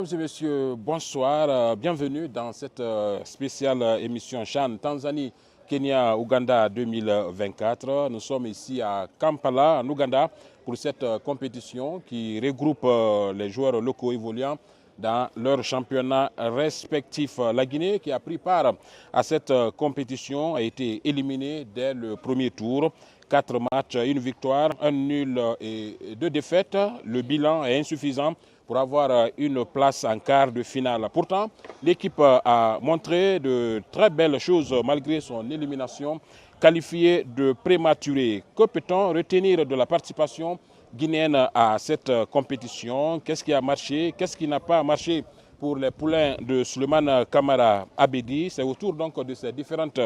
Mesdames et messieurs, bonsoir. Bienvenue dans cette spéciale émission CHAN Tanzanie, Kenya, Ouganda 2024. Nous sommes ici à Kampala, en Ouganda, pour cette compétition qui regroupe les joueurs locaux évoluant dans leurs championnats respectifs. La Guinée, qui a pris part à cette compétition, a été éliminée dès le premier tour. 4 matchs, 1 victoire, 1 nul et 2 défaites. Le bilan est insuffisant pour avoir une place en quart de finale. Pourtant, l'équipe a montré de très belles choses malgré son élimination qualifiée de prématurée. Que peut-on retenir de la participation guinéenne à cette compétition? Qu'est-ce qui a marché? Qu'est-ce qui n'a pas marché pour les poulains de Souleymane Kamara Abedi? C'est autour donc de ces différentes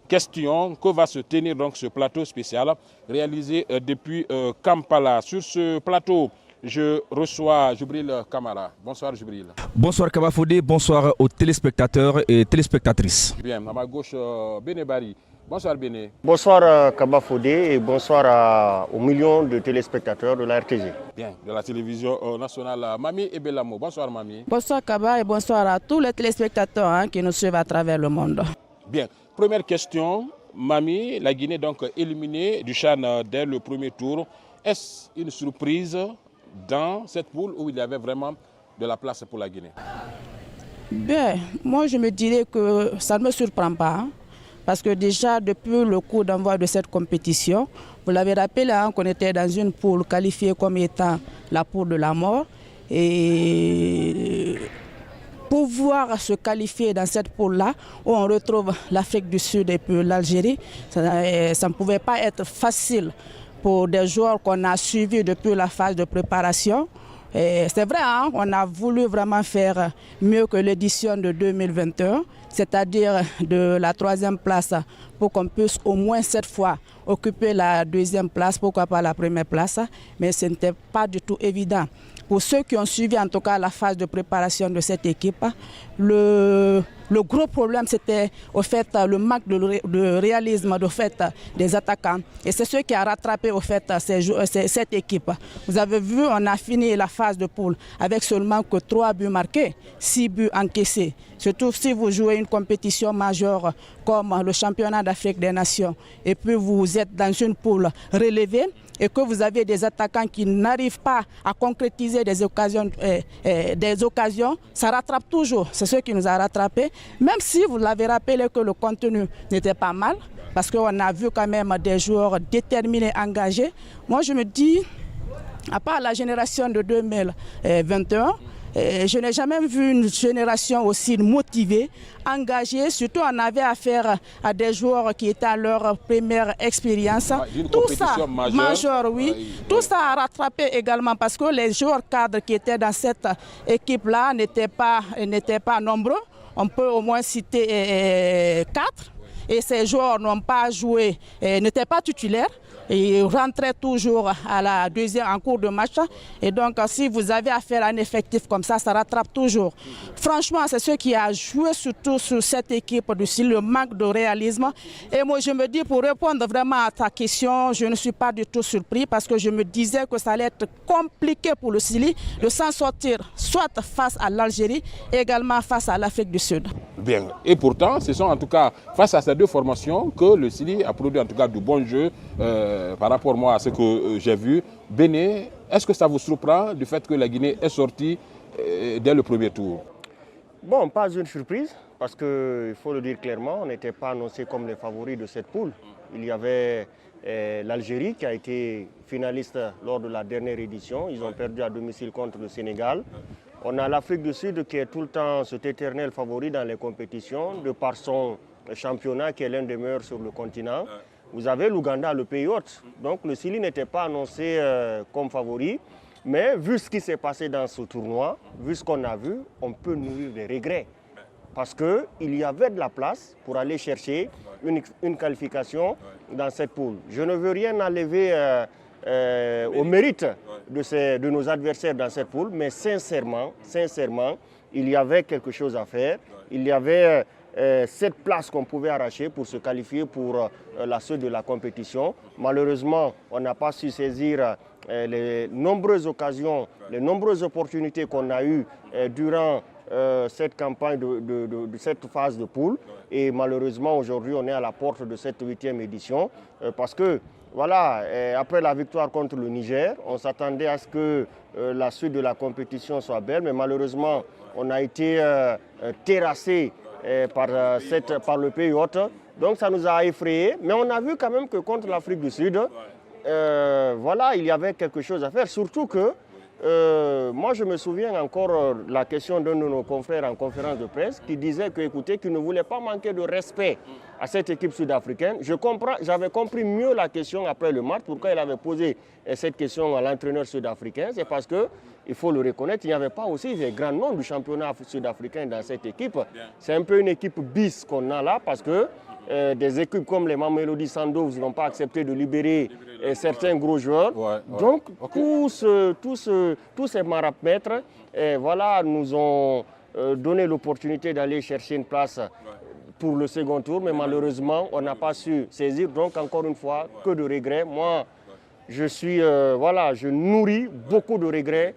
questions que va se tenir donc ce plateau spécial réalisé depuis Kampala. Sur ce plateau, je reçois Djibril Kamara. Bonsoir Djibril. Bonsoir Kabafodé, bonsoir aux téléspectateurs et téléspectatrices. Bien, à ma gauche, Béné Bari. Bonsoir Béné. Bonsoir Kabafodé et bonsoir aux millions de téléspectateurs de la RTG. Bien, de la télévision nationale, Mami Ebelamo. Bonsoir Mami. Bonsoir Kaba et bonsoir à tous les téléspectateurs qui nous suivent à travers le monde. Bien, première question. Mami, la Guinée donc éliminée du CHAN dès le premier tour. Est-ce une surprise dans cette poule où il y avait vraiment de la place pour la Guinée? Bien, moi je me dirais que ça ne me surprend pas. Parce que déjà depuis le coup d'envoi de cette compétition, vous l'avez rappelé qu'on était dans une poule qualifiée comme étant la poule de la mort. Et pouvoir se qualifier dans cette poule-là, où on retrouve l'Afrique du Sud et puis l'Algérie, ça ne pouvait pas être facile pour des joueurs qu'on a suivis depuis la phase de préparation. C'est vrai, on a voulu vraiment faire mieux que l'édition de 2021, c'est-à-dire de la 3e place pour qu'on puisse au moins cette fois occuper la 2e place, pourquoi pas la 1re place, mais ce n'était pas du tout évident. Pour ceux qui ont suivi en tout cas la phase de préparation de cette équipe, le gros problème c'était au fait le manque de réalisme des attaquants. Et c'est ce qui a rattrapé au fait cette équipe. Vous avez vu, on a fini la phase de poule avec seulement que 3 buts marqués, 6 buts encaissés. Surtout si vous jouez une compétition majeure comme le championnat d'Afrique des Nations et puis vous êtes dans une poule relevée et que vous avez des attaquants qui n'arrivent pas à concrétiser des occasions, ça rattrape toujours. C'est ce qui nous a rattrapés. Même si vous l'avez rappelé que le contenu n'était pas mal, parce qu'on a vu quand même des joueurs déterminés, engagés. Moi je me dis, à part la génération de 2021, je n'ai jamais vu une génération aussi motivée, engagée. Surtout, on avait affaire à des joueurs qui étaient à leur première expérience. Tout ça, majeur, oui. Tout ça a rattrapé également parce que les joueurs cadres qui étaient dans cette équipe-là n'étaient pas nombreux. On peut au moins citer 4. Et ces joueurs n'ont pas joué, n'étaient pas titulaires. Ils rentraient toujours à la 2e en cours de match. Et donc, si vous avez affaire à un effectif comme ça rattrape toujours. Franchement, c'est ce qui a joué surtout sur cette équipe du Sili, le manque de réalisme. Et moi, je me dis, pour répondre vraiment à ta question, je ne suis pas du tout surpris parce que je me disais que ça allait être compliqué pour le Sili de s'en sortir, soit face à l'Algérie, également face à l'Afrique du Sud. Bien. Et pourtant, ce sont en tout cas face à ces 2 formations que le Sili a produit en tout cas de bons jeux. Par rapport moi à ce que j'ai vu. Béné, est-ce que ça vous surprend du fait que la Guinée est sortie dès le premier tour? Bon, pas une surprise, parce qu'il faut le dire clairement, on n'était pas annoncé comme les favoris de cette poule. Il y avait l'Algérie qui a été finaliste lors de la dernière édition. Ils ont perdu à domicile contre le Sénégal. On a l'Afrique du Sud qui est tout le temps cet éternel favori dans les compétitions, de par son championnat qui est l'un des meilleurs sur le continent. Vous avez l'Ouganda, le pays hôte. Donc le Sili n'était pas annoncé comme favori. Mais vu ce qui s'est passé dans ce tournoi, vu ce qu'on a vu, on peut nourrir des regrets. Parce qu'il y avait de la place pour aller chercher une qualification dans cette poule. Je ne veux rien enlever au mérite de nos adversaires dans cette poule, mais sincèrement, il y avait quelque chose à faire. Il y avait cette place qu'on pouvait arracher pour se qualifier pour la suite de la compétition. Malheureusement, on n'a pas su saisir les nombreuses occasions, les nombreuses opportunités qu'on a eues durant cette campagne de cette phase de poule. Et malheureusement, aujourd'hui, on est à la porte de cette 8e édition parce que, voilà, après la victoire contre le Niger, on s'attendait à ce que la suite de la compétition soit belle, mais malheureusement, on a été terrassé par le pays hôte. Donc ça nous a effrayés, mais on a vu quand même que contre l'Afrique du Sud, voilà, il y avait quelque chose à faire, surtout que moi, je me souviens encore la question d'un de nos confrères en conférence de presse qui disait que, écoutez, qu'il ne voulait pas manquer de respect à cette équipe sud-africaine. J'avais compris mieux la question après le match, pourquoi il avait posé cette question à l'entraîneur sud-africain. C'est parce que, il faut le reconnaître, il n'y avait pas aussi des grands noms du championnat sud-africain dans cette équipe. C'est un peu une équipe bis qu'on a là parce que des équipes comme les Mamelodi Sundowns n'ont pas accepté de libérer certains gros joueurs. Donc, tous ces marapmètres voilà, nous ont donné l'opportunité d'aller chercher une place pour le second tour, mais malheureusement, on n'a pas su saisir. Donc, encore une fois, que de regrets. Moi, je nourris beaucoup de regrets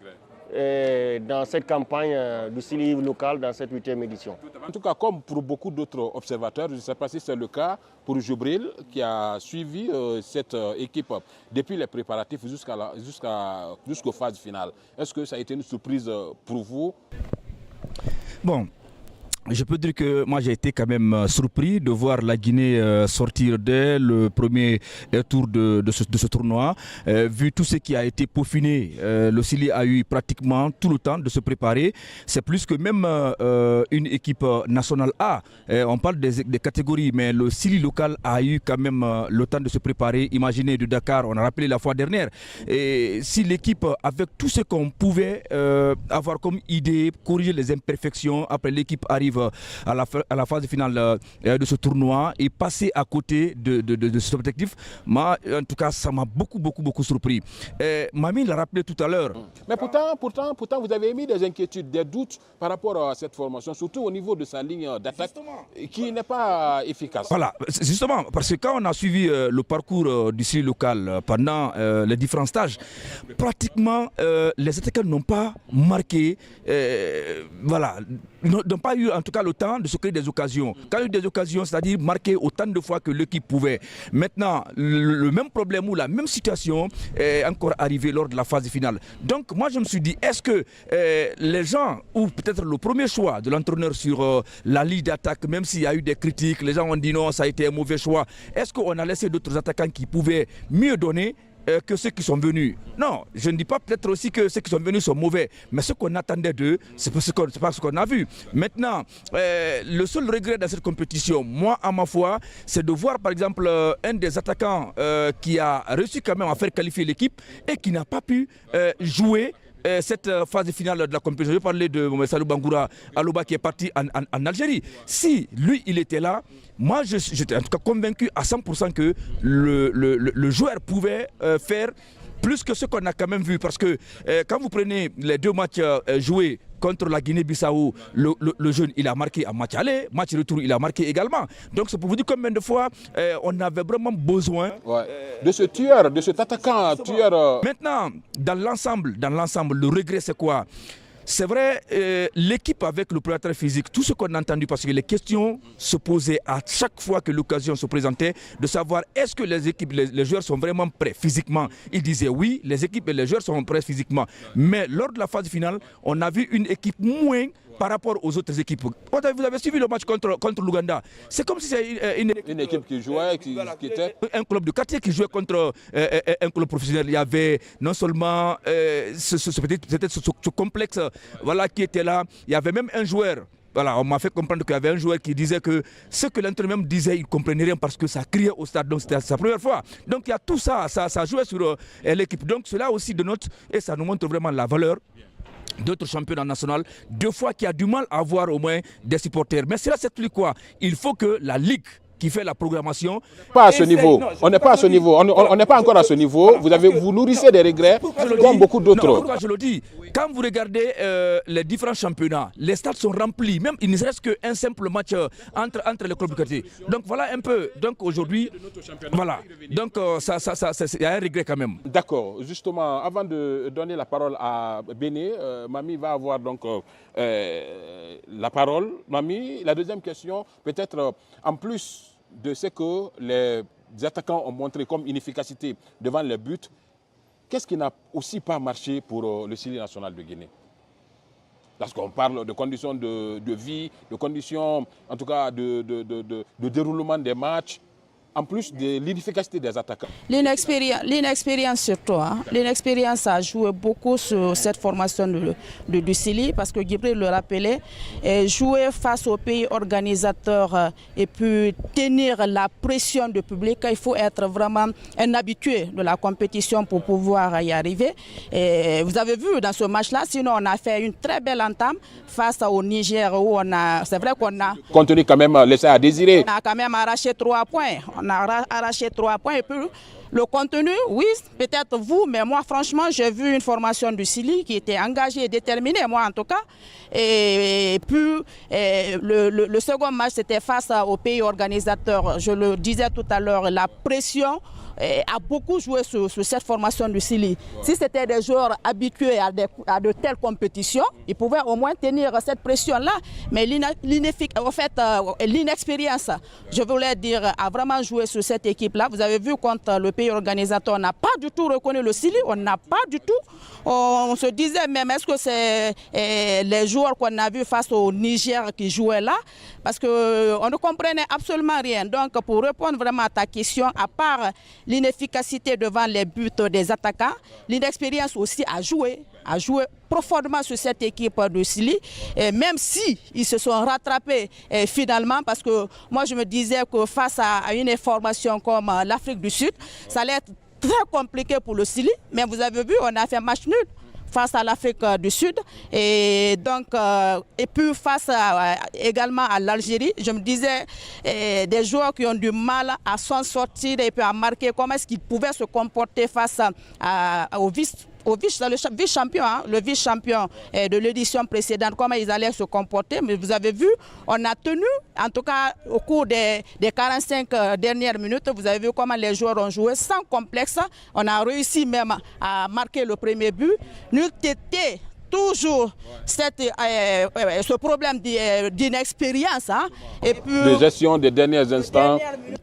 dans cette campagne du Sili local, dans cette 8e édition. En tout cas, comme pour beaucoup d'autres observateurs, je ne sais pas si c'est le cas pour Djibril, qui a suivi cette équipe depuis les préparatifs jusqu'aux phases finales. Est-ce que ça a été une surprise pour vous? Bon. Je peux dire que moi j'ai été quand même surpris de voir la Guinée sortir dès le premier tour de ce tournoi. Vu tout ce qui a été peaufiné, le Sili a eu pratiquement tout le temps de se préparer. C'est plus que même une équipe nationale A. On parle des catégories, mais le Sili local a eu quand même le temps de se préparer. Imaginez de Dakar, on a rappelé la fois dernière. Et si l'équipe, avec tout ce qu'on pouvait avoir comme idée, corriger les imperfections, après l'équipe arrive à la phase finale de ce tournoi et passer à côté de cet objectif. Moi, en tout cas, ça m'a beaucoup surpris. Mami l'a rappelé tout à l'heure. Mais pourtant, vous avez émis des inquiétudes, des doutes par rapport à cette formation, surtout au niveau de sa ligne d'attaque qui n'est pas efficace. Voilà, justement, parce que quand on a suivi le parcours du Sili local pendant les différents stages, pratiquement les attaquants n'ont pas marqué, voilà, n'ont pas eu en tout cas le temps de se créer des occasions. Quand il y a eu des occasions, c'est-à-dire marquer autant de fois que l'équipe pouvait. Maintenant, le même problème ou la même situation est encore arrivée lors de la phase finale. Donc moi je me suis dit, est-ce que les gens, ou peut-être le premier choix de l'entraîneur sur la ligne d'attaque, même s'il y a eu des critiques, les gens ont dit non, ça a été un mauvais choix, est-ce qu'on a laissé d'autres attaquants qui pouvaient mieux donner que ceux qui sont venus? Non, je ne dis pas peut-être aussi que ceux qui sont venus sont mauvais, mais ce qu'on attendait d'eux, c'est pas ce qu'on a vu. Maintenant, le seul regret dans cette compétition, moi à ma foi, c'est de voir par exemple un des attaquants qui a réussi quand même à faire qualifier l'équipe et qui n'a pas pu jouer cette phase finale de la compétition. Je parlais de Salou Bangoura Aloba qui est parti en Algérie. Si lui il était là, moi j'étais en tout cas convaincu à 100% que le joueur pouvait faire plus que ce qu'on a quand même vu. Parce que quand vous prenez les deux matchs joués contre la Guinée-Bissau, le jeune, il a marqué en match aller, match retour, il a marqué également. Donc c'est pour vous dire combien de fois on avait vraiment besoin de ce tueur, de cet attaquant tueur. Maintenant, dans l'ensemble, le regret c'est quoi? C'est vrai, l'équipe avec le préparateur physique, tout ce qu'on a entendu, parce que les questions se posaient à chaque fois que l'occasion se présentait, de savoir est-ce que les équipes, les joueurs sont vraiment prêts physiquement. Ils disaient oui, les équipes et les joueurs sont prêts physiquement. Mais lors de la phase finale, on a vu une équipe moins par rapport aux autres équipes. Vous avez suivi le match contre l'Ouganda. C'est comme si c'est une équipe qui jouait, qui était... Un club de quartier qui jouait contre un club professionnel. Il y avait non seulement ce complexe voilà, qui était là, il y avait même un joueur. Voilà, on m'a fait comprendre qu'il y avait un joueur qui disait que ce que l'entraîneur même disait, il ne comprenait rien parce que ça criait au stade. Donc c'était sa première fois. Donc il y a tout ça, ça jouait sur l'équipe. Donc cela aussi de note et ça nous montre vraiment la valeur d'autres championnats nationaux, deux fois qu'il y a du mal à avoir au moins des supporters. Mais cela s'explique quoi? Il faut que la Ligue qui fait la programmation. Pas à ce niveau. On n'est pas à ce niveau. On n'est pas encore à ce niveau. Vous nourrissez des regrets comme beaucoup d'autres. Pourquoi je le dis? Quand vous regardez les différents championnats, les stades sont remplis. Même il ne reste qu'un simple match entre les clubs du quartier. Donc voilà un peu. Donc aujourd'hui, voilà. Donc il y a un regret quand même. D'accord. Justement, avant de donner la parole à Béné, Mami va avoir donc la parole. Mami, la deuxième question, peut-être en plus de ce que les attaquants ont montré comme inefficacité devant les buts, qu'est-ce qui n'a aussi pas marché pour le Syli national de Guinée? Parce qu'on parle de conditions de vie, de conditions, en tout cas, de déroulement des matchs, en plus de l'inefficacité des attaquants. L'inexpérience surtout. Hein. L'inexpérience a joué beaucoup sur cette formation du Syli parce que Djibril le rappelait, jouer face aux pays organisateurs et puis tenir la pression du public, il faut être vraiment un habitué de la compétition pour pouvoir y arriver. Et vous avez vu dans ce match-là, sinon on a fait une très belle entame face au Niger où c'est vrai qu'on a... Compte tenu quand même laissé à désirer. On a quand même arraché 3 points. On a arraché 3 points et puis le contenu, oui, peut-être vous, mais moi franchement j'ai vu une formation du Syli qui était engagée et déterminée, moi en tout cas. Et puis le second match c'était face aux pays organisateurs. Je le disais tout à l'heure, la pression a beaucoup joué sur cette formation du Syli. Si c'était des joueurs habitués à de telles compétitions, ils pouvaient au moins tenir cette pression-là. Mais l'inexpérience, je voulais dire, a vraiment joué sur cette équipe-là. Vous avez vu contre le pays organisateur, on n'a pas du tout reconnu le Syli, on n'a pas du tout. On se disait même, est-ce que c'est les joueurs qu'on a vus face au Niger qui jouaient là? Parce qu'on ne comprenait absolument rien. Donc, pour répondre vraiment à ta question, à part l'inefficacité devant les buts des attaquants, l'inexpérience aussi a joué profondément sur cette équipe de Syli, même si ils se sont rattrapés finalement, parce que moi je me disais que face à une formation comme l'Afrique du Sud, ça allait être très compliqué pour le Syli, mais vous avez vu, on a fait match nul face à l'Afrique du Sud et donc et puis face également à l'Algérie, je me disais des joueurs qui ont du mal à s'en sortir et puis à marquer, comment est-ce qu'ils pouvaient se comporter face au vice-champion, hein, le vice-champion de l'édition précédente, comment ils allaient se comporter. Mais vous avez vu, on a tenu, en tout cas au cours des 45 dernières minutes, vous avez vu comment les joueurs ont joué sans complexe. On a réussi même à marquer le premier but. Nous étions toujours ce problème d'inexpérience. Hein, et puis, de gestion des derniers instants.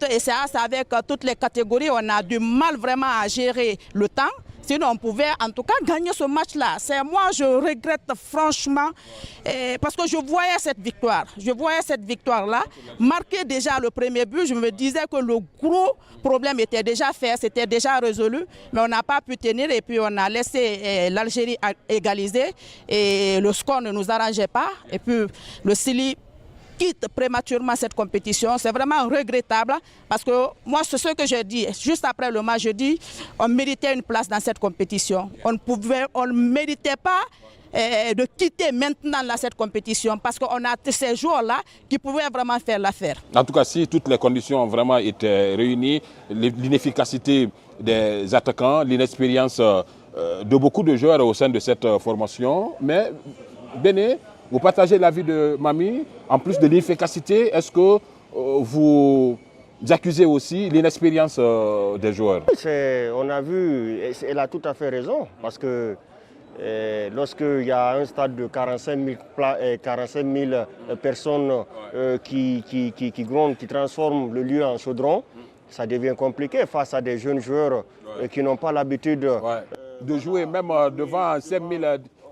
Et c'est avec toutes les catégories, on a du mal vraiment à gérer le temps. Sinon, on pouvait en tout cas gagner ce match-là. Moi, je regrette franchement parce que je voyais cette victoire. Je voyais cette victoire-là. Marquer déjà le premier but, je me disais que le gros problème était déjà fait, c'était déjà résolu. Mais on n'a pas pu tenir et puis on a laissé l'Algérie égaliser. Et le score ne nous arrangeait pas. Et puis le Syli quitte prématurément cette compétition. C'est vraiment regrettable parce que moi, c'est ce que je dis. Juste après le match, je dis on méritait une place dans cette compétition. On ne méritait pas de quitter maintenant cette compétition parce qu'on a ces joueurs-là qui pouvaient vraiment faire l'affaire. En tout cas, si toutes les conditions ont vraiment été réunies, l'inefficacité des attaquants, l'inexpérience de beaucoup de joueurs au sein de cette formation, mais Béné, vous partagez l'avis de Mami, en plus de l'inefficacité, est-ce que vous accusez aussi l'inexpérience des joueurs? On a vu, elle a tout à fait raison, parce que lorsqu'il y a un stade de 45 000 personnes qui grondent, qui transforment le lieu en chaudron, ça devient compliqué face à des jeunes joueurs qui n'ont pas l'habitude de jouer même devant 5 000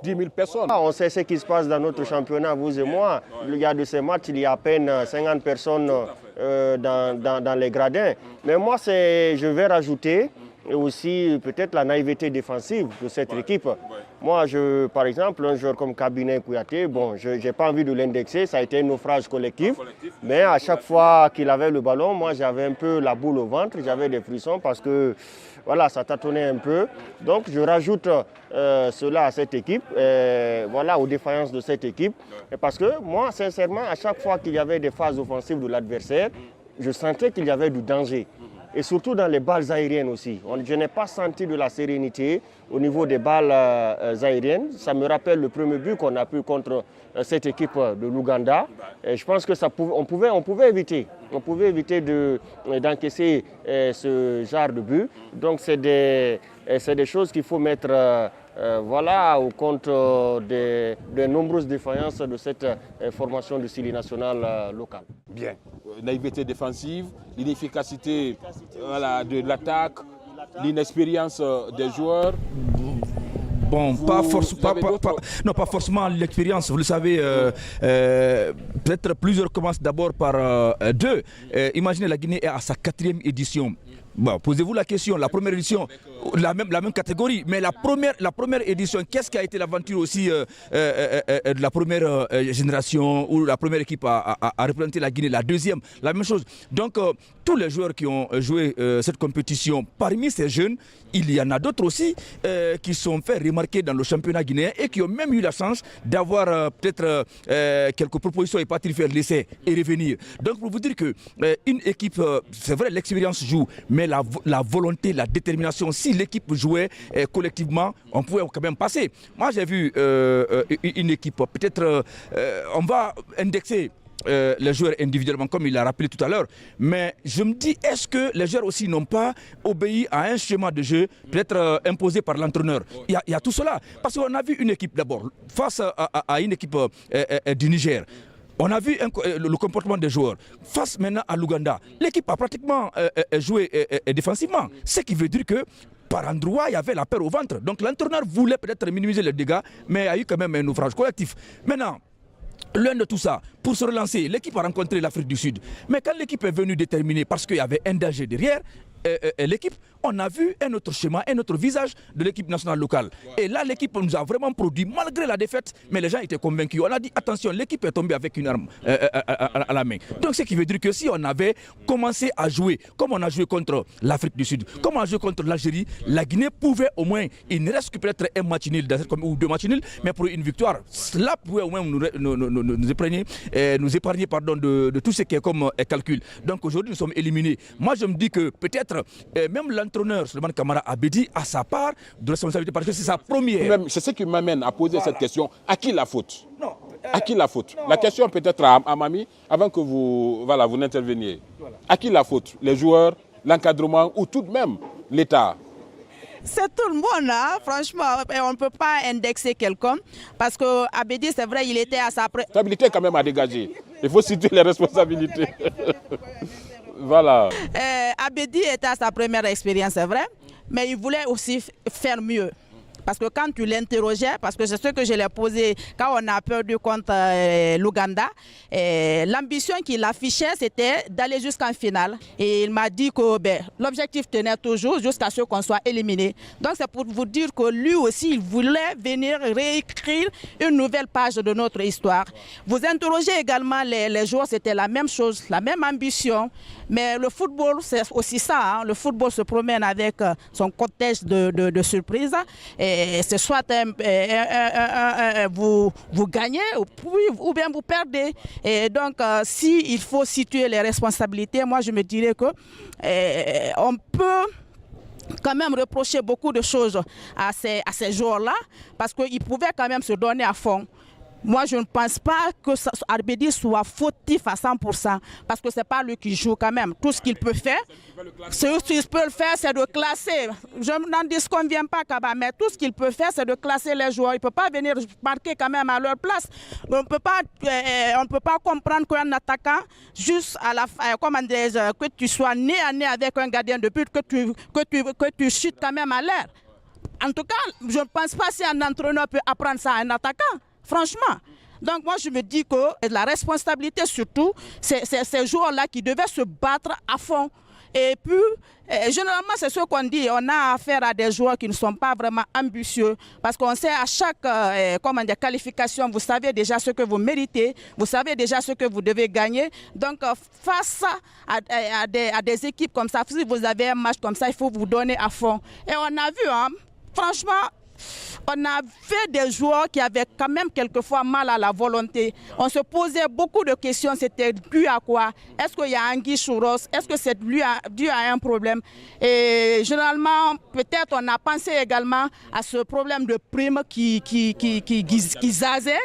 10 000 personnes. On sait ce qui se passe dans notre championnat, vous et moi. Il y a de ces matchs, il y a à peine 50 personnes dans les gradins. Mais moi, je vais rajouter aussi peut-être la naïveté défensive de cette équipe. Moi, par exemple, un joueur comme Kabinet Kouyaté, bon, je n'ai pas envie de l'indexer, ça a été un naufrage collectif. Mais à chaque fois qu'il avait le ballon, moi, j'avais un peu la boule au ventre, j'avais des frissons parce que voilà, ça tâtonnait un peu. Donc, je rajoute cela à cette équipe, voilà, aux défaillances de cette équipe. Parce que moi, sincèrement, à chaque fois qu'il y avait des phases offensives de l'adversaire, je sentais qu'il y avait du danger. Et surtout dans les balles aériennes aussi. Je n'ai pas senti de la sérénité au niveau des balles aériennes. Ça me rappelle le premier but qu'on a pu contre cette équipe de l'Ouganda. Je pense que on pouvait éviter. On pouvait éviter d'encaisser ce genre de but. Donc c'est des choses qu'il faut mettre voilà, au compte des nombreuses défaillances de cette formation du Syli national local. Bien. Naïveté défensive, l'inefficacité voilà, de l'attaque, l'inexpérience des joueurs. Bon, pas forcément l'expérience. Vous le savez, peut-être plusieurs commencent d'abord par deux. Imaginez, la Guinée est à sa 4e édition. Bon, posez-vous la question, la première édition, la même catégorie, mais la première édition, qu'est-ce qui a été l'aventure aussi de la première génération, où la première équipe a représenté la Guinée, la deuxième, la même chose. Donc, tous les joueurs qui ont joué cette compétition, parmi ces jeunes, il y en a d'autres aussi qui sont fait remarquer dans le championnat guinéen et qui ont même eu la chance d'avoir peut-être quelques propositions et pas faire l'essai et revenir. Donc, pour vous dire que une équipe, c'est vrai, l'expérience joue, mais la volonté, la détermination, si l'équipe jouait collectivement, on pouvait quand même passer. Moi, j'ai vu une équipe, peut-être on va indexer les joueurs individuellement, comme il l'a rappelé tout à l'heure. Mais je me dis, est-ce que les joueurs aussi n'ont pas obéi à un schéma de jeu, peut-être imposé par l'entraîneur? Il y a tout cela. Parce qu'on a vu une équipe d'abord, face à une équipe du Niger. On a vu le comportement des joueurs. Face maintenant à l'Ouganda, l'équipe a pratiquement joué défensivement. Ce qui veut dire que par endroit, il y avait la peur au ventre. Donc l'entraîneur voulait peut-être minimiser les dégâts, mais il y a eu quand même un ouvrage collectif. Maintenant, l'un de tout ça, pour se relancer, l'équipe a rencontré l'Afrique du Sud. Mais quand l'équipe est venue déterminer, parce qu'il y avait un danger derrière, l'équipe, on a vu un autre schéma, un autre visage de l'équipe nationale locale. Et là, l'équipe nous a vraiment produit, malgré la défaite, mais les gens étaient convaincus. On a dit, attention, l'équipe est tombée avec une arme à la main. Donc, ce qui veut dire que si on avait commencé à jouer, comme on a joué contre l'Afrique du Sud, comme on a joué contre l'Algérie, la Guinée pouvait au moins, il ne reste que peut-être un match nul ou 2 matchs nuls, mais pour une victoire, cela pouvait au moins nous épargner de tout ce qui est comme calcul. Donc, aujourd'hui, nous sommes éliminés. Moi, je me dis que peut-être même l'entraîneur Souleymane Camara Abedi a sa part de responsabilité parce que c'est sa première. C'est ce qui m'amène à poser cette question. À qui la faute? À qui la faute? La question peut-être à Mami, avant que vous n'interveniez. À qui la faute? Les joueurs, l'encadrement ou tout de même l'État? C'est tout le monde, hein? Franchement, on ne peut pas indexer quelqu'un parce que Abedi, c'est vrai, il était à sa responsabilité quand même à dégager. Il faut situer les responsabilités. Voilà. Abedi était à sa première expérience, c'est vrai, mais il voulait aussi faire mieux. Parce que quand tu l'interrogeais, parce que c'est ce que je l'ai posé quand on a perdu contre l'Ouganda, l'ambition qu'il affichait, c'était d'aller jusqu'en finale. Et il m'a dit que l'objectif tenait toujours jusqu'à ce qu'on soit éliminé. Donc c'est pour vous dire que lui aussi, il voulait venir réécrire une nouvelle page de notre histoire. Vous interrogez également les joueurs, c'était la même chose, la même ambition. Mais le football, c'est aussi ça. Hein? Le football se promène avec son cortège de surprises. C'est soit vous gagnez ou bien vous perdez. Et donc, s'il faut situer les responsabilités, moi je me dirais que on peut quand même reprocher beaucoup de choses à ces joueurs-là parce qu'ils pouvaient quand même se donner à fond. Moi, je ne pense pas que Abedi soit fautif à 100% parce que ce n'est pas lui qui joue quand même. Tout ce qu'il peut faire, ce qu'il peut faire, c'est de classer. Je n'en disconviens pas, Kaba, mais tout ce qu'il peut faire, c'est de classer les joueurs. Il ne peut pas venir marquer quand même à leur place. On ne peut pas comprendre qu'un attaquant, juste à la fin, que tu sois nez à nez avec un gardien de but, que tu chutes quand même à l'air. En tout cas, je ne pense pas si un entraîneur peut apprendre ça à un attaquant. Franchement. Donc moi je me dis que la responsabilité surtout, c'est ces joueurs-là qui devaient se battre à fond. Et puis, généralement c'est ce qu'on dit, on a affaire à des joueurs qui ne sont pas vraiment ambitieux. Parce qu'on sait à chaque qualification, vous savez déjà ce que vous méritez, vous savez déjà ce que vous devez gagner. Donc face à des équipes comme ça, si vous avez un match comme ça, il faut vous donner à fond. Et on a vu, hein, franchement, on a fait des joueurs qui avaient quand même quelquefois mal à la volonté. On se posait beaucoup de questions, c'était dû à quoi? Est-ce qu'il y a anguille sous roche? Est-ce que c'est dû à un problème? Et généralement, peut-être on a pensé également à ce problème de prime qui zasait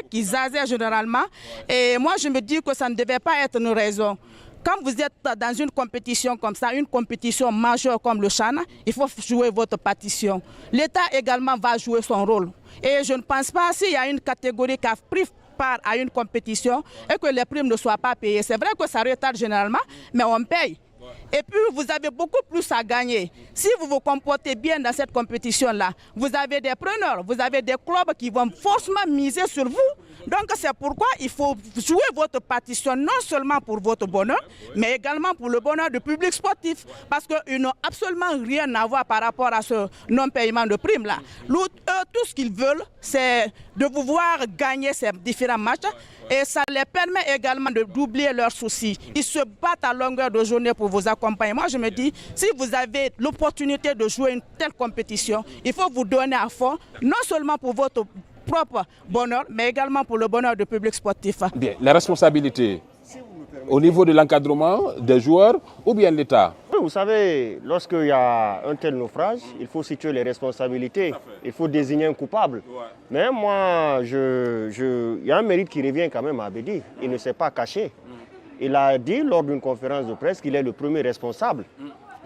généralement. Et moi, je me dis que ça ne devait pas être une raison. Quand vous êtes dans une compétition comme ça, une compétition majeure comme le CHAN, il faut jouer votre partition. L'État également va jouer son rôle. Et je ne pense pas s'il y a une catégorie qui a pris part à une compétition et que les primes ne soient pas payées. C'est vrai que ça retarde généralement, mais on paye. Et puis, vous avez beaucoup plus à gagner. Si vous vous comportez bien dans cette compétition-là, vous avez des preneurs, vous avez des clubs qui vont forcément miser sur vous. Donc, c'est pourquoi il faut jouer votre partition non seulement pour votre bonheur, mais également pour le bonheur du public sportif. Parce qu'ils n'ont absolument rien à voir par rapport à ce non-paiement de primes-là. Tout ce qu'ils veulent, c'est de vous voir gagner ces différents matchs. Et ça les permet également d'oublier leurs soucis. Ils se battent à longueur de journée pour vous accompagner. Moi, je me dis, si vous avez l'opportunité de jouer une telle compétition, il faut vous donner à fond, non seulement pour votre propre bonheur, mais également pour le bonheur du public sportif. Bien, la responsabilité au niveau de l'encadrement des joueurs ou bien l'État? Vous savez, lorsqu'il y a un tel naufrage, il faut situer les responsabilités, il faut désigner un coupable. Mais moi, il y a un mérite qui revient quand même à Abedi, il ne s'est pas caché. Il a dit lors d'une conférence de presse qu'il est le premier responsable.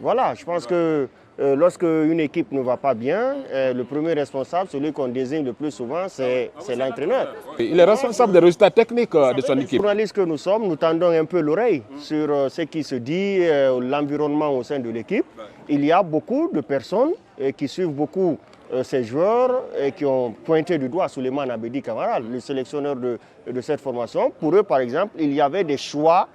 Voilà, je pense que lorsque une équipe ne va pas bien, le premier responsable, celui qu'on désigne le plus souvent, c'est l'entraîneur. Il est responsable des résultats techniques de son équipe. Les journalistes que nous sommes, nous tendons un peu l'oreille sur ce qui se dit, l'environnement au sein de l'équipe. Il y a beaucoup de personnes qui suivent beaucoup ces joueurs et qui ont pointé du doigt Souleymane Abedi Camara, le sélectionneur de cette formation. Pour eux, par exemple, il y avait des choix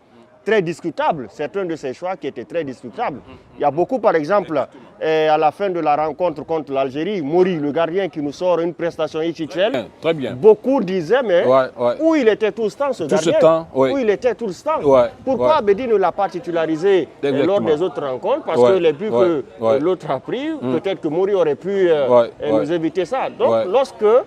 très discutables, certains de ces choix qui étaient très discutables. Il y a beaucoup, par exemple, à la fin de la rencontre contre l'Algérie, Mori, le gardien qui nous sort une prestation XXL, très bien. Beaucoup disaient, mais où il était tout ce temps, ce gardien, où il était tout ce temps. Pourquoi Abedi ne l'a pas titularisé lors des autres rencontres? Parce que les buts que l'autre a pris, peut-être que Mori aurait pu nous éviter ça. Donc,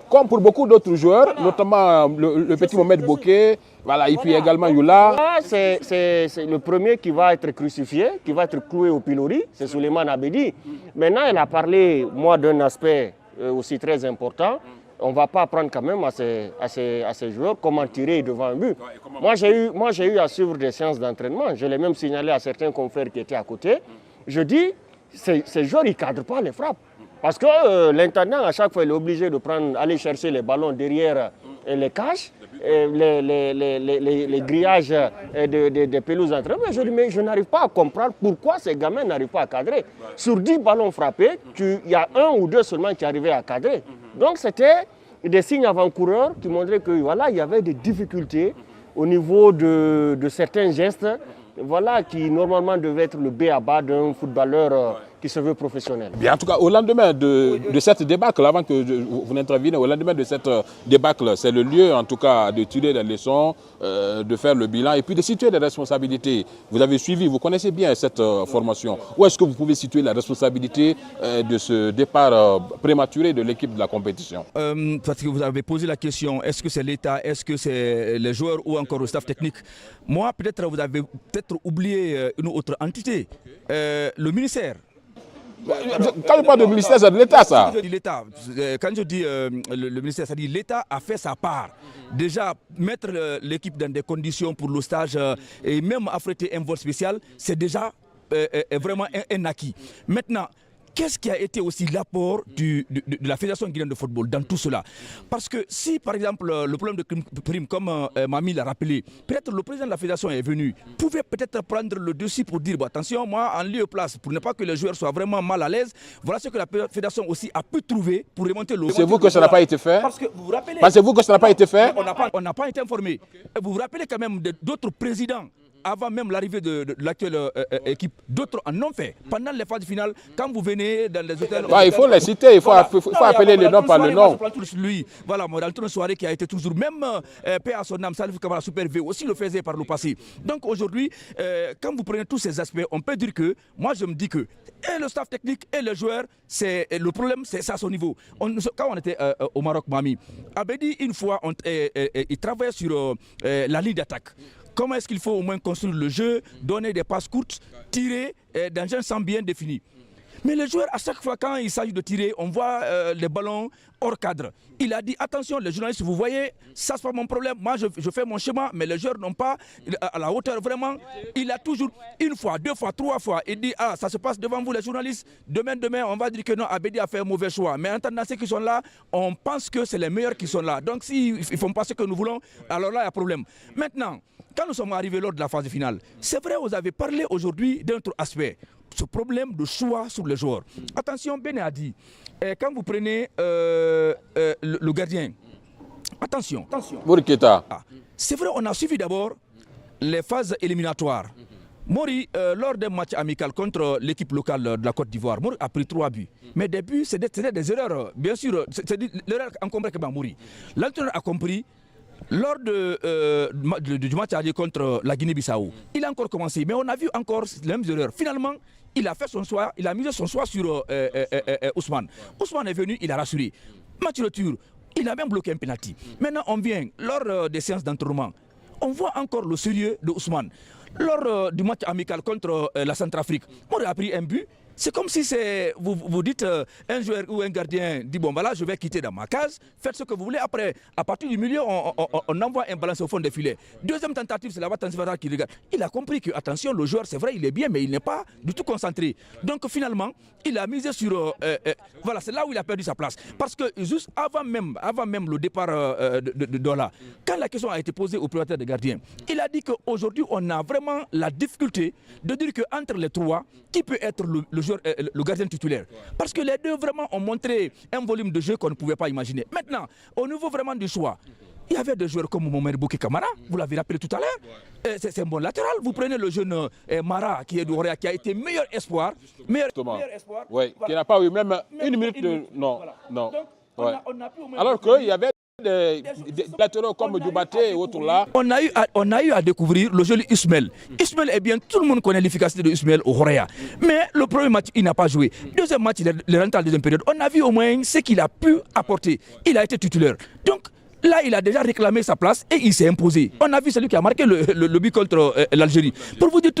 comme pour beaucoup d'autres joueurs, notamment le petit Mohamed Bokeh, voilà, et puis également Youla. C'est le premier qui va être crucifié, qui va être cloué au pilori, c'est Souleymane Abedi. Maintenant, elle a parlé, moi, d'un aspect aussi très important. On ne va pas apprendre quand même à ces joueurs comment tirer devant un but. Moi, j'ai eu à suivre des séances d'entraînement. Je l'ai même signalé à certains confrères qui étaient à côté. Je dis, ces joueurs, ils ne cadrent pas les frappes. Parce que l'intendant, à chaque fois, il est obligé de aller chercher les ballons derrière les cages, les grillages des pelouses d'entraînement. Je dis, mais je n'arrive pas à comprendre pourquoi ces gamins n'arrivent pas à cadrer. Sur 10 ballons frappés, il y a 1 ou 2 seulement qui arrivaient à cadrer. Donc c'était des signes avant-coureurs qui montraient que voilà, il y avait des difficultés au niveau de certains gestes, voilà, qui normalement devaient être le b.a.-ba d'un footballeur qui se veut professionnel. Bien, en tout cas, au lendemain de cette débâcle, avant que vous n'interveniez, au lendemain de cette débâcle, c'est le lieu, en tout cas, de tirer des leçons, de faire le bilan et puis de situer les responsabilités. Vous avez suivi, vous connaissez bien cette formation. Où est-ce que vous pouvez situer la responsabilité de ce départ prématuré de l'équipe de la compétition? Parce que vous avez posé la question, est-ce que c'est l'État, est-ce que c'est les joueurs ou encore le staff technique? Moi, peut-être vous avez oublié une autre entité, le ministère. Quand je parle de ministère, c'est de l'État, ça. Quand je dis le ministère, ça dit l'État a fait sa part. Déjà, mettre l'équipe dans des conditions pour le stage et même affréter un vol spécial, c'est déjà vraiment un acquis. Maintenant, qu'est-ce qui a été aussi l'apport de la Fédération guinéenne de football dans tout cela? Parce que si, par exemple, le problème de prime, comme Mami l'a rappelé, peut-être le président de la Fédération est venu, pouvait peut-être prendre le dessus pour dire, bon, attention, moi, en lieu et place, pour ne pas que les joueurs soient vraiment mal à l'aise, voilà ce que la Fédération aussi a pu trouver pour remonter le... Pensez-vous que ça n'a pas été fait? Vous rappelez... Pensez-vous que ça n'a pas été fait? On n'a pas été informé. Vous vous rappelez quand même d'autres présidents avant même l'arrivée de l'actuelle équipe, d'autres en ont fait. Pendant les phases finales, quand vous venez dans les hôtels... il faut les citer, il faut appeler les noms par le nom. Lui, voilà, Moralton Soirée qui a été toujours, même paix à son âme, Salif Kamara Super V aussi le faisait par le passé. Donc aujourd'hui, quand vous prenez tous ces aspects, on peut dire que, moi je me dis que, et le staff technique et les joueurs, le problème c'est à son niveau. Quand on était au Maroc, Mami, Abedi, une fois, il travaillait sur la ligne d'attaque. Comment est-ce qu'il faut au moins construire le jeu, donner des passes courtes, tirer dans un sens bien défini. Mais les joueurs, à chaque fois quand il s'agit de tirer, on voit les ballons hors cadre. Il a dit, attention les journalistes, vous voyez, ça c'est pas mon problème, moi je fais mon schéma, mais les joueurs n'ont pas à la hauteur vraiment. Il a toujours, une fois, deux fois, trois fois, il dit, ça se passe devant vous les journalistes, demain, on va dire que non, Abedi a fait un mauvais choix. Mais en attendant ceux qui sont là, on pense que c'est les meilleurs qui sont là. Donc s'ils ne font pas ce que nous voulons, alors là il y a problème. Maintenant, quand nous sommes arrivés lors de la phase finale, c'est vrai, vous avez parlé aujourd'hui d'un autre aspect. Ce problème de choix sur les joueurs. Attention, Béné a dit, quand vous prenez le gardien, attention. C'est vrai, on a suivi d'abord les phases éliminatoires. Mori, lors d'un match amical contre l'équipe locale de la Côte d'Ivoire, Mori a pris 3 buts. Mais des buts, c'était des erreurs. Bien sûr, c'est l'erreur encombrée que Mori. L'entraîneur a compris. Lors du match allié contre la Guinée-Bissau, il a encore commencé, mais on a vu encore les mêmes erreurs. Finalement, il a fait son choix, il a misé son choix sur Ousmane. Ousmane est venu, il a rassuré. Match retour, il a même bloqué un penalty. Maintenant, on vient, lors des séances d'entraînement, on voit encore le sérieux de Ousmane. Lors du match amical contre la Centrafrique, on a pris un but. C'est comme si vous dites un joueur ou un gardien dit bon voilà je vais quitter dans ma case, faites ce que vous voulez. Après, à partir du milieu, on envoie un ballon au fond des filets. Deuxième tentative, c'est la Tansivara qui regarde. Il a compris que attention, le joueur c'est vrai il est bien mais il n'est pas du tout concentré. Donc finalement, il a misé sur voilà, c'est là où il a perdu sa place. Parce que juste avant même le départ de Dola, quand la question a été posée au propriétaire des gardiens, il a dit qu'aujourd'hui on a vraiment la difficulté de dire qu'entre les trois, qui peut être le gardien titulaire. Parce que les deux vraiment ont montré un volume de jeu qu'on ne pouvait pas imaginer. Maintenant, au niveau vraiment du choix, il y avait des joueurs comme Mohamed Bouki Kamara, vous l'avez rappelé tout à l'heure, c'est un bon latéral. Vous prenez le jeune Mara qui est du Horea, qui a été meilleur espoir. Meilleur espoir. Oui, voilà. Qui n'a pas eu même une minute de... Non, voilà. non. Donc, Ouais. on a pu au même Alors qu'il y avait des latéraux comme Dubate et autres là. On a eu à découvrir le joli Ismaël. Ismaël, eh bien, tout le monde connaît l'efficacité de Ismaël au Horea. Mais le premier match, il n'a pas joué. Deuxième match, il est rentré en deuxième période. On a vu au moins ce qu'il a pu apporter. Il a été titulaire. Donc, là, il a déjà réclamé sa place et il s'est imposé. On a vu celui qui a marqué le but contre l'Algérie. Pour vous dire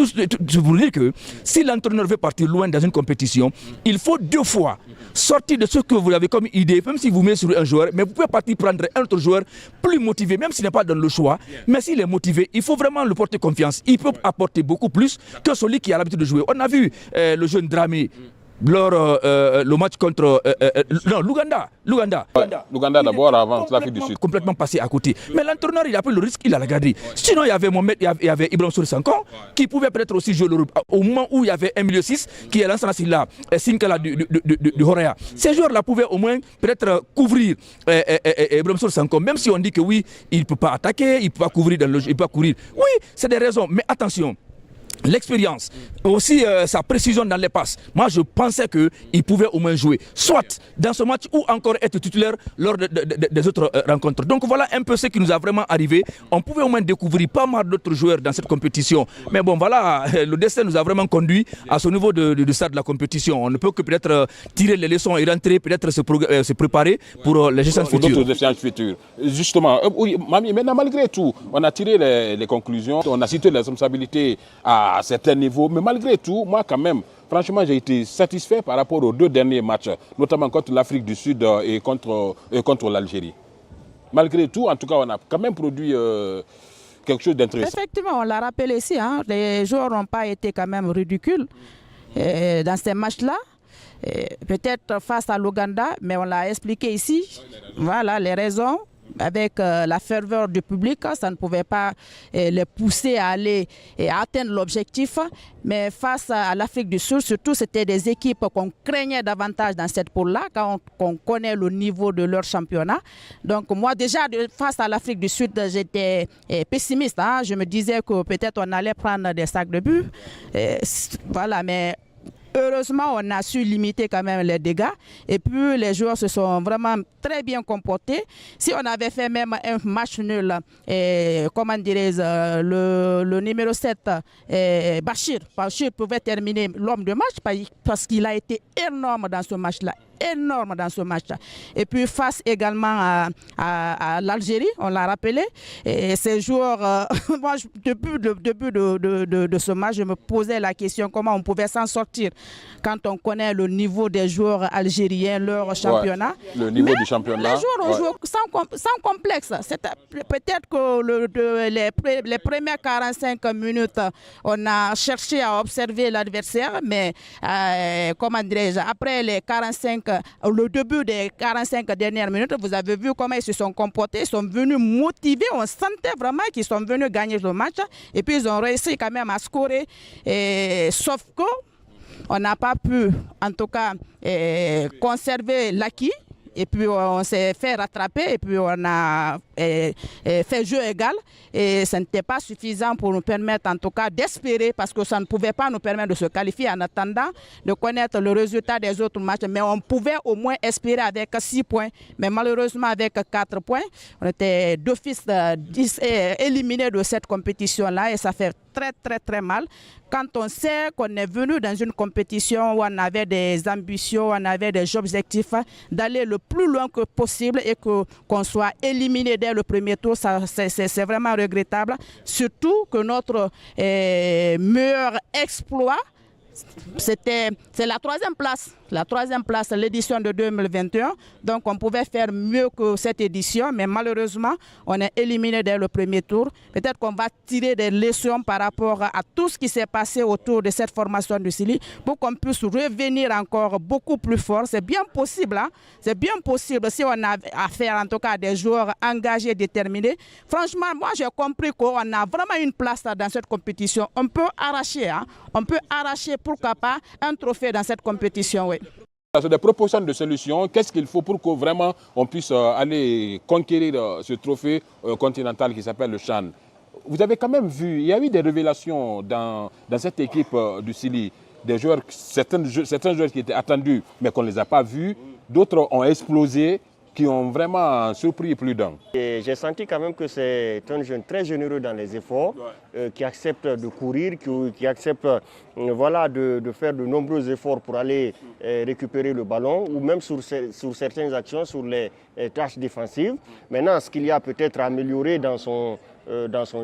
que si l'entraîneur veut partir loin dans une compétition, il faut 2 fois sortir de ce que vous avez comme idée, même si vous mettez sur un joueur, mais vous pouvez partir prendre un autre joueur plus motivé, même s'il n'est pas dans le choix. Mais s'il est motivé, il faut vraiment lui porter confiance. Il peut apporter beaucoup plus que celui qui a l'habitude de jouer. On a vu le jeune Dramé lors le match contre non, l'Ouganda. L'Ouganda d'abord avant l'Afrique du Sud. Complètement passé à côté. Mais l'entraîneur, il a pris le risque, il a gardé. Sinon, il y avait Mohamed, il y avait Ibrahim Sankon qui pouvait peut-être aussi jouer le rôle. Au moment où il y avait un milieu 6 qui est l'ancien Silla, Sinkala du Horea. Ces joueurs-là pouvaient au moins peut-être couvrir Ibrahim Sankon, même si on dit que oui, il ne peut pas attaquer, il ne peut pas couvrir, il ne peut pas courir. Oui, c'est des raisons, mais attention. L'expérience, aussi sa précision dans les passes. Moi, je pensais qu'il pouvait au moins jouer, soit dans ce match ou encore être titulaire lors des autres rencontres. Donc voilà un peu ce qui nous a vraiment arrivé. On pouvait au moins découvrir pas mal d'autres joueurs dans cette compétition. Mais bon, voilà, le destin nous a vraiment conduit à ce niveau du stade de la compétition. On ne peut que peut-être tirer les leçons et rentrer, peut-être se préparer pour les échéances futures. Justement, oui, Mami, maintenant malgré tout, on a tiré les conclusions, on a cité les responsabilités à certains niveaux, mais malgré tout, moi quand même, franchement, j'ai été satisfait par rapport aux 2 derniers matchs, notamment contre l'Afrique du Sud et contre l'Algérie. Malgré tout, en tout cas, on a quand même produit quelque chose d'intéressant. Effectivement, on l'a rappelé ici, hein, les joueurs n'ont pas été quand même ridicules dans ces matchs-là. Peut-être face à l'Ouganda, mais on l'a expliqué ici. Voilà les raisons. avec la ferveur du public, ça ne pouvait pas les pousser à aller et à atteindre l'objectif. Mais face à l'Afrique du Sud, surtout, c'était des équipes qu'on craignait davantage dans cette poule-là, quand on connaît le niveau de leur championnat. Donc moi, déjà, face à l'Afrique du Sud, j'étais pessimiste. Hein. Je me disais que peut-être on allait prendre des sacs de but. Voilà, mais heureusement, on a su limiter quand même les dégâts. Et puis, les joueurs se sont vraiment très bien comportés. Si on avait fait même un match nul, comment dirais-je, le numéro 7, Bachir pouvait terminer l'homme de match parce qu'il a été énorme dans ce match-là. Énorme dans ce match-là. Et puis face également à l'Algérie, on l'a rappelé. Et ces joueurs, moi, depuis le début de ce match, je me posais la question comment on pouvait s'en sortir quand on connaît le niveau des joueurs algériens, leur championnat. Le niveau du championnat. Les joueurs ont joué sans complexe. Peut-être que les premières 45 minutes, on a cherché à observer l'adversaire, mais comment dirais-je, après les 45 le début des 45 dernières minutes, vous avez vu comment ils se sont comportés, ils sont venus motivés, on sentait vraiment qu'ils sont venus gagner le match et puis ils ont réussi quand même à scorer, sauf que on n'a pas pu en tout cas conserver l'acquis. Et puis on s'est fait rattraper et puis on a fait jeu égal. Et ce n'était pas suffisant pour nous permettre en tout cas d'espérer, parce que ça ne pouvait pas nous permettre de se qualifier en attendant de connaître le résultat des autres matchs. Mais on pouvait au moins espérer avec 6 points. Mais malheureusement avec 4 points, on était d'office éliminés de cette compétition-là et ça fait très mal. Quand on sait qu'on est venu dans une compétition où on avait des ambitions, on avait des objectifs, d'aller le plus loin que possible et qu'on soit éliminé dès le premier tour, c'est vraiment regrettable. Surtout que notre meilleur exploit, c'est la 3e place. La 3e place, l'édition de 2021. Donc on pouvait faire mieux que cette édition, mais malheureusement, on est éliminé dès le premier tour. Peut-être qu'on va tirer des leçons par rapport à tout ce qui s'est passé autour de cette formation du Sili pour qu'on puisse revenir encore beaucoup plus fort. C'est bien possible, hein? C'est bien possible si on a affaire en tout cas à des joueurs engagés, déterminés. Franchement, moi j'ai compris qu'on a vraiment une place dans cette compétition. On peut arracher, hein? On peut arracher, pourquoi pas, un trophée dans cette compétition, oui. Des propositions de solutions, qu'est-ce qu'il faut pour que vraiment on puisse aller conquérir ce trophée continental qui s'appelle le CHAN? Vous avez quand même vu, il y a eu des révélations dans cette équipe du Sili, des joueurs, certains joueurs qui étaient attendus mais qu'on ne les a pas vus, d'autres ont explosé, qui ont vraiment surpris plus d'un. J'ai senti quand même que c'est un jeune très généreux dans les efforts, qui accepte de courir, qui accepte voilà, de faire de nombreux efforts pour aller récupérer le ballon, ou même sur certaines actions, sur les tâches défensives. Maintenant, ce qu'il y a peut-être à améliorer dans son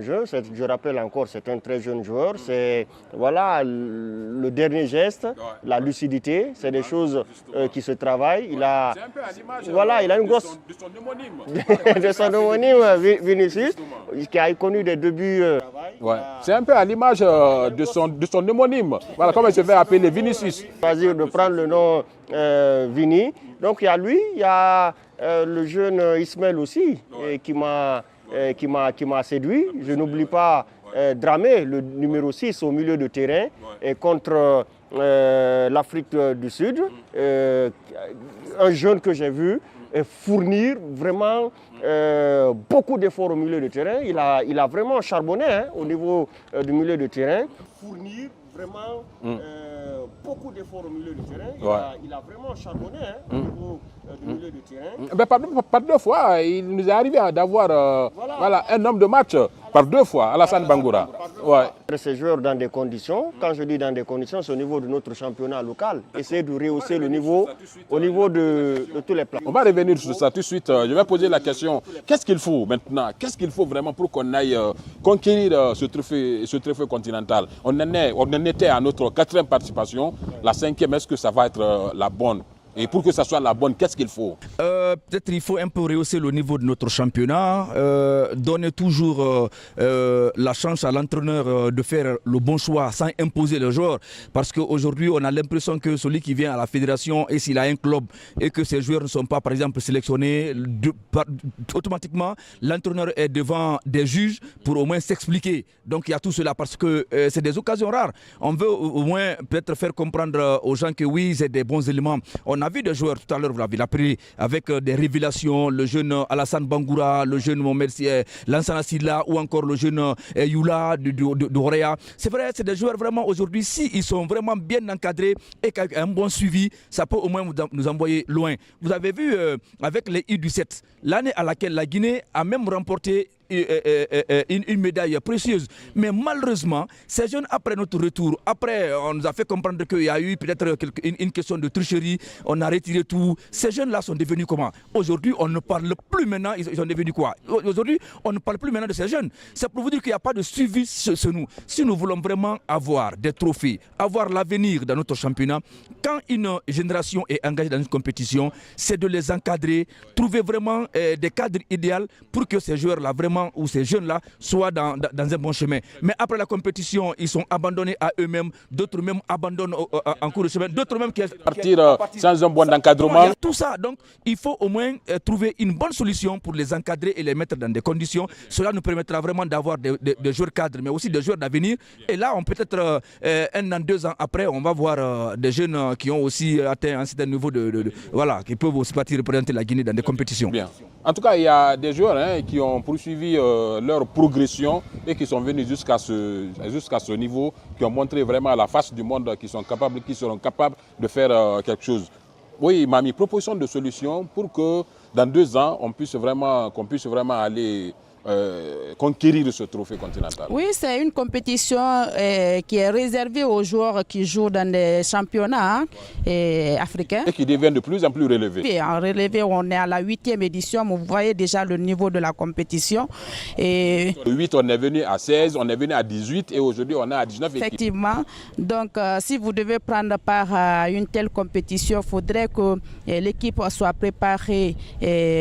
jeu, je rappelle encore, c'est un très jeune joueur, c'est voilà, le dernier geste, la lucidité, c'est des choses qui se travaillent. Il a, c'est un peu à l'image voilà, il a une grosse de son homonyme. de son homonyme Vinicius, qui a connu des débuts. Ouais. C'est un peu à l'image de son homonyme. Voilà comment il se fait appeler Vinicius. Choisir de prendre le nom Vini. Donc il y a lui, il y a le jeune Ismaël aussi, qui m'a séduit. Je n'oublie pas Dramé, le numéro 6 au milieu de terrain, et contre l'Afrique du Sud. Un jeune que j'ai vu fournir vraiment beaucoup d'efforts au milieu de terrain. Il a vraiment charbonné, hein, au niveau du milieu de terrain. Fournir vraiment beaucoup d'efforts au milieu du terrain. Il a vraiment charbonné, hein, au niveau du milieu de terrain. Ben, par 2 fois, il nous est arrivé d'avoir voilà, un homme de match par 2 fois, Alassane Bangoura. Ouais. Ces joueurs dans des conditions, quand je dis dans des conditions, c'est au niveau de notre championnat local. Essayer de rehausser le niveau au niveau de tous les plans. On va revenir sur ça tout de suite. Je vais poser la question, qu'est-ce qu'il faut maintenant? Qu'est-ce qu'il faut vraiment pour qu'on aille conquérir ce trophée continental? On en était à notre 4e participation. La 5e, est-ce que ça va être la bonne? Et pour que ça soit la bonne, qu'est-ce qu'il faut? Peut-être il faut un peu rehausser le niveau de notre championnat, donner toujours la chance à l'entraîneur de faire le bon choix sans imposer les joueurs. Parce qu'aujourd'hui, on a l'impression que celui qui vient à la fédération et s'il a un club et que ses joueurs ne sont pas, par exemple, sélectionnés, automatiquement, l'entraîneur est devant des juges pour au moins s'expliquer. Donc il y a tout cela parce que c'est des occasions rares. On veut au moins peut-être faire comprendre aux gens que oui, c'est des bons éléments. On a vu des joueurs tout à l'heure, vous l'avez appris, avec des révélations, le jeune Alassane Bangoura, le jeune Mohamed Lansana Silla ou encore le jeune Youla de Horea. C'est vrai, c'est des joueurs vraiment aujourd'hui, s'ils sont vraiment bien encadrés et qu'avec un bon suivi, ça peut au moins nous envoyer loin. Vous avez vu avec les U17, l'année à laquelle la Guinée a même remporté une médaille précieuse. Mais malheureusement, ces jeunes, après notre retour, après on nous a fait comprendre qu'il y a eu peut-être une question de tricherie, on a retiré tout. Ces jeunes-là sont devenus comment? Aujourd'hui, on ne parle plus maintenant, ils sont devenus quoi? Aujourd'hui, on ne parle plus maintenant de ces jeunes. C'est pour vous dire qu'il n'y a pas de suivi chez nous. Si nous voulons vraiment avoir des trophées, avoir l'avenir dans notre championnat, quand une génération est engagée dans une compétition, c'est de les encadrer, trouver vraiment des cadres idéaux pour que ces joueurs-là vraiment où ces jeunes-là soient dans un bon chemin. Mais après la compétition, ils sont abandonnés à eux-mêmes, d'autres même abandonnent en cours de chemin, d'autres même qui partir sans un bon encadrement. Il y a tout ça, donc il faut au moins trouver une bonne solution pour les encadrer et les mettre dans des conditions. Cela nous permettra vraiment d'avoir des joueurs cadres, mais aussi des joueurs d'avenir. Et là, on peut-être 1 an, 2 ans après, on va voir des jeunes qui ont aussi atteint un certain niveau voilà, qui peuvent aussi partir représenter la Guinée dans des compétitions. Bien. En tout cas, il y a des joueurs qui ont poursuivi leur progression et qui sont venus jusqu'à ce niveau, qui ont montré vraiment à la face du monde qui seront capables de faire quelque chose. Oui, Mami, proposition de solution pour que dans 2 ans, qu'on puisse vraiment aller conquérir ce trophée continental. Oui, c'est une compétition qui est réservée aux joueurs qui jouent dans les championnats africains. Et qui devient de plus en plus relevé. Oui, en relevé, on est à la 8e édition, mais vous voyez déjà le niveau de la compétition. Et le 8, on est venu à 16, on est venu à 18 et aujourd'hui on est à 19 équipes. Effectivement, donc si vous devez prendre part à une telle compétition, il faudrait que l'équipe soit préparée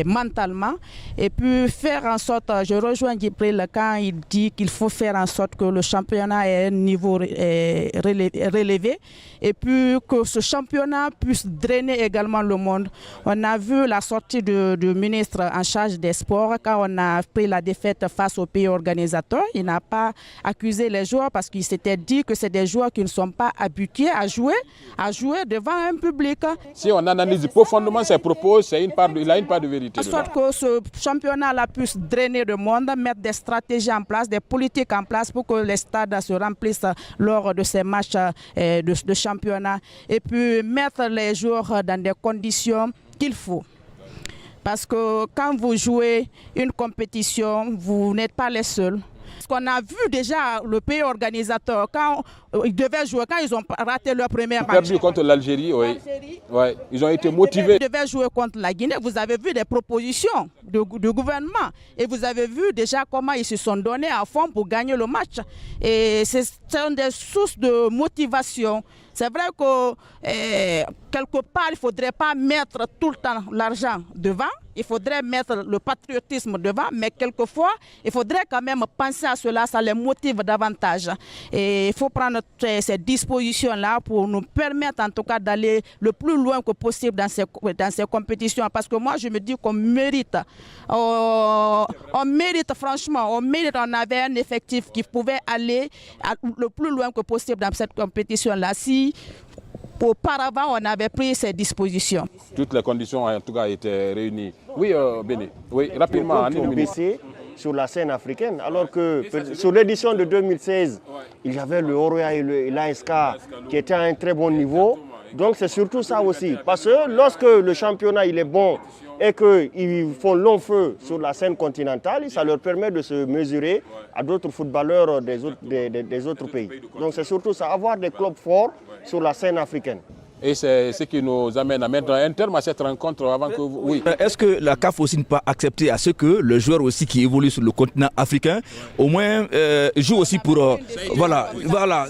mentalement et puis faire en sorte, je rejoins Djibril quand il dit qu'il faut faire en sorte que le championnat ait un niveau relevé et puis que ce championnat puisse drainer également le monde. On a vu la sortie du ministre en charge des sports quand on a pris la défaite face au pays organisateur. Il n'a pas accusé les joueurs parce qu'il s'était dit que c'est des joueurs qui ne sont pas habitués à jouer devant un public. Si on analyse profondément ses propos, il a une part de vérité. De sorte que ce championnat-là puisse drainer le monde, mettre des stratégies en place, des politiques en place pour que les stades se remplissent lors de ces matchs de championnat et puis mettre les joueurs dans des conditions qu'il faut. Parce que quand vous jouez une compétition, vous n'êtes pas les seuls. Parce qu'on a vu déjà le pays organisateur, quand ils devaient jouer, quand ils ont raté leur premier match. Perdu contre l'Algérie, oui. Ouais, ils ont été motivés. Ils devaient jouer contre la Guinée. Vous avez vu des propositions du gouvernement et vous avez vu déjà comment ils se sont donnés à fond pour gagner le match. Et c'est une des sources de motivation. C'est vrai que quelque part, il ne faudrait pas mettre tout le temps l'argent devant. Il faudrait mettre le patriotisme devant, mais quelquefois, il faudrait quand même penser à cela, ça les motive davantage. Et il faut prendre ces dispositions-là pour nous permettre en tout cas d'aller le plus loin que possible dans ces compétitions. Parce que moi, je me dis qu'on mérite, franchement, on avait un effectif qui pouvait aller le plus loin que possible dans cette compétition-là. Si auparavant, on avait pris ces dispositions. Toutes les conditions, en tout cas, étaient réunies. Oui, Béné. Oui, rapidement. Baissé sur la scène africaine, alors que sur l'édition de 2016, il y avait le Horea et l'ASK qui étaient à un très bon niveau. Donc c'est surtout ça aussi. Parce que lorsque le championnat il est bon et qu'ils font long feu sur la scène continentale, ça leur permet de se mesurer à d'autres footballeurs des autres pays. Donc c'est surtout ça, avoir des clubs forts sur la scène africaine. Et c'est ce qui nous amène à mettre un terme à cette rencontre avant que vous... Oui. Est-ce que la CAF aussi n'a pas accepté à ce que le joueur aussi qui évolue sur le continent africain, au moins joue aussi pour... voilà.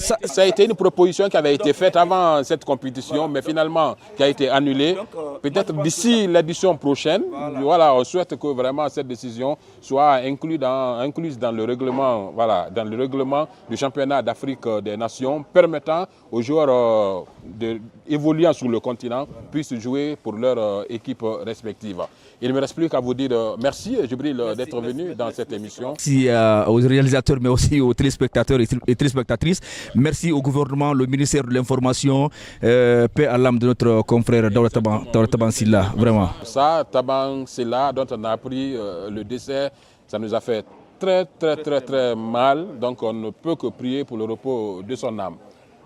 Ça a été une proposition qui avait été faite avant cette compétition, mais finalement qui a été annulée. Peut-être d'ici l'édition prochaine, voilà, on souhaite que vraiment cette décision soit incluse dans le règlement, voilà, dans le règlement du championnat d'Afrique des Nations, permettant aux joueurs évoluant sur le continent puissent jouer pour leur équipe respective. Il ne me reste plus qu'à vous dire merci, Djibril, d'être venu dans cette émission. Merci aux réalisateurs, mais aussi aux téléspectateurs et téléspectatrices. Merci au gouvernement, le ministère de l'Information, paix à l'âme de notre confrère Daouda Taban Silla, vraiment. Ça, Taban Silla, dont on a appris le décès, ça nous a fait très mal. Donc on ne peut que prier pour le repos de son âme.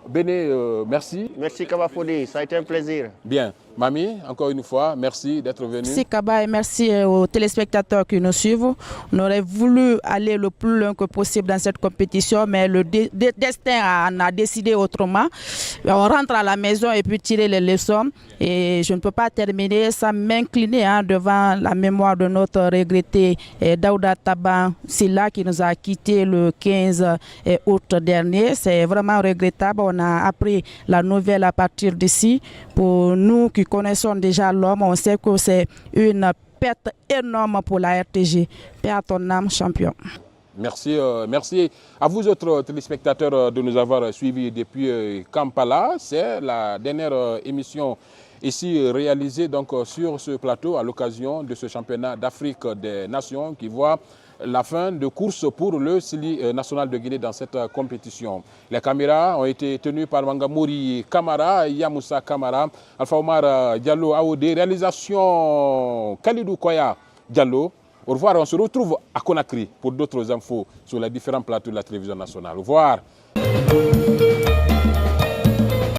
Béné, merci. Merci Kaba Fodé, ça a été un plaisir. Bien. Mamie, encore une fois, merci d'être venue. Merci Kaba et merci aux téléspectateurs qui nous suivent. On aurait voulu aller le plus loin que possible dans cette compétition, mais le destin en a décidé autrement. On rentre à la maison et puis tirer les leçons. Et je ne peux pas terminer sans m'incliner devant la mémoire de notre regretté Daouda Taban Silla qui nous a quittés le 15 août dernier. C'est vraiment regrettable. On a appris la nouvelle à partir d'ici. Pour nous qui connaissons déjà l'homme, on sait que c'est une perte énorme pour la RTG. Paix à ton âme, champion. Merci, merci à vous autres téléspectateurs de nous avoir suivis depuis Kampala. C'est la dernière émission ici réalisée donc, sur ce plateau à l'occasion de ce championnat d'Afrique des Nations qui voit la fin de course pour le Sili national de Guinée dans cette compétition. Les caméras ont été tenues par Mangamouri Kamara, Yamoussa Kamara, Alpha Omar Diallo Aoudé, réalisation Khalidou Koya Diallo. Au revoir, on se retrouve à Conakry pour d'autres infos sur les différents plateaux de la télévision nationale. Au revoir.